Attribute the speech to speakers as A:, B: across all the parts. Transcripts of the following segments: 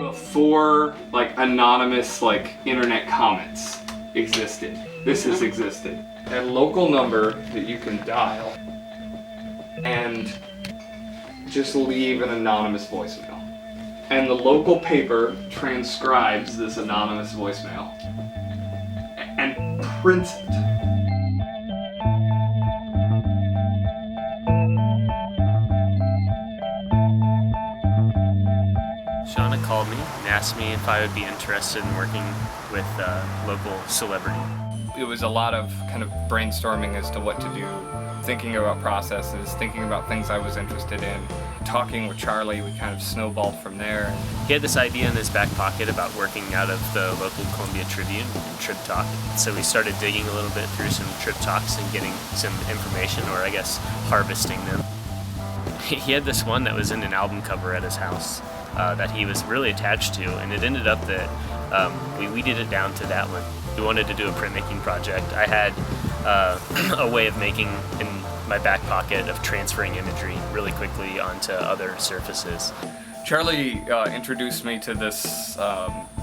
A: before like anonymous like internet comments existed. This has existed. A local number that you can dial and just leave an anonymous voicemail. And the local paper transcribes this anonymous voicemail and prints it.
B: Shauna called me and asked me if I would be interested in working with a local celebrity.
A: It was a lot of kind of brainstorming as to what to do, thinking about processes, thinking about things I was interested in. Talking with Charlie, we kind of snowballed from there.
B: He had this idea in his back pocket about working out of the local Columbia Tribune and Trip Talk. So we started digging a little bit through some Trip Talks and getting some information, or I guess harvesting them. He had this one that was in an album cover at his house that he was really attached to, and it ended up that we weeded it down to that one. We wanted to do a printmaking project. I had a way of making in my back pocket of transferring imagery really quickly onto other surfaces.
A: Charlie introduced me to this,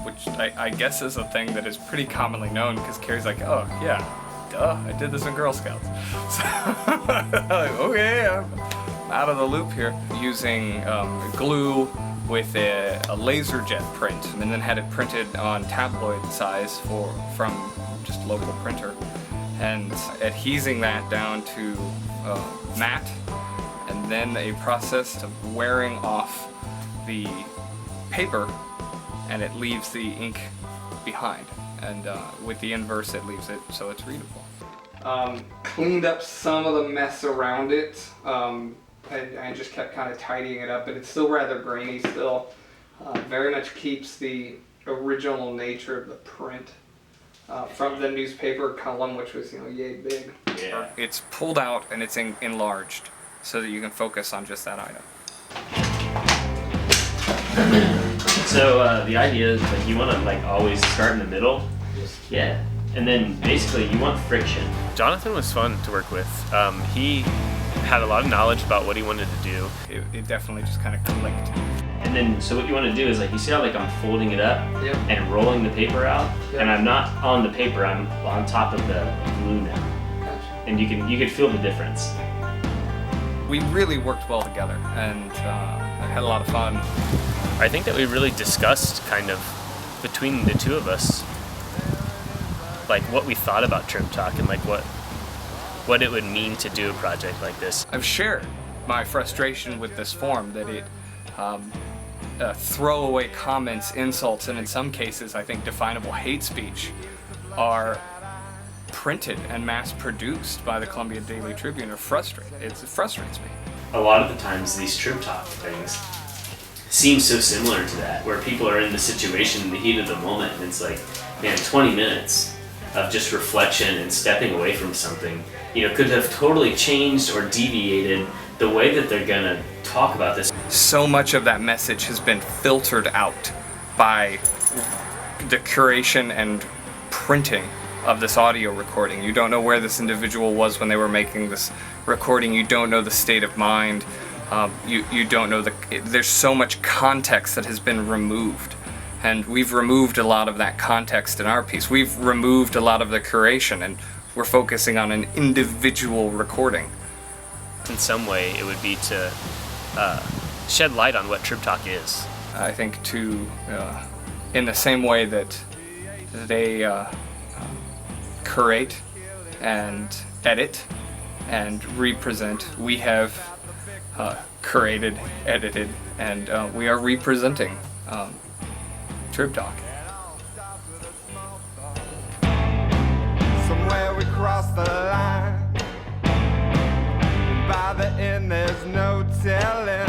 A: which I guess is a thing that is pretty commonly known, because Carrie's like, oh yeah, duh, I did this in Girl Scouts. So, like, okay, I'm out of the loop here. Using glue with a laser jet print, and then had it printed on tabloid size from just local printer, and adhesing that down to matte, and then a process of wearing off the paper, and it leaves the ink behind, and with the inverse it leaves it so it's readable. Cleaned up some of the mess around it. I just kept kind of tidying it up, but it's still rather grainy still. Very much keeps the original nature of the print from the newspaper column, which was, yay big.
B: Yeah.
A: It's pulled out and it's enlarged so that you can focus on just that item.
B: So the idea is like you want to like always start in the middle. Yeah. And then basically you want friction. Jonathan was fun to work with. He had a lot of knowledge about what he wanted to do.
A: It definitely just kind of clicked.
B: And then, so what you want to do is like, you see how like I'm folding it up
A: Yep.
B: and rolling the paper out,
A: Yep.
B: and I'm not on the paper, I'm on top of the glue now.
A: Gotcha.
B: And you can feel the difference.
A: We really worked well together, and I had a lot of fun.
B: I think that we really discussed kind of between the two of us, like what we thought about Trip Talk and like what it would mean to do a project like this.
A: I've shared my frustration with this form, that it throwaway comments, insults, and in some cases I think definable hate speech are printed and mass-produced by the Columbia Daily Tribune. It frustrates me.
B: A lot of the times these Trip Talk things seem so similar to that, where people are in the situation in the heat of the moment, and it's like, man, 20 minutes of just reflection and stepping away from something, could have totally changed or deviated the way that they're gonna talk about this.
A: So much of that message has been filtered out by the curation and printing of this audio recording. You don't know where this individual was when they were making this recording. You don't know the state of mind. You don't know there's so much context that has been removed. And we've removed a lot of that context in our piece. We've removed a lot of the curation, and we're focusing on an individual recording.
B: In some way, it would be to shed light on what Trip Talk is.
A: I think in the same way that they curate and edit and represent, we have curated, edited, and we are representing Trip Talk.
C: Somewhere we cross the line, and by the end there's no telling.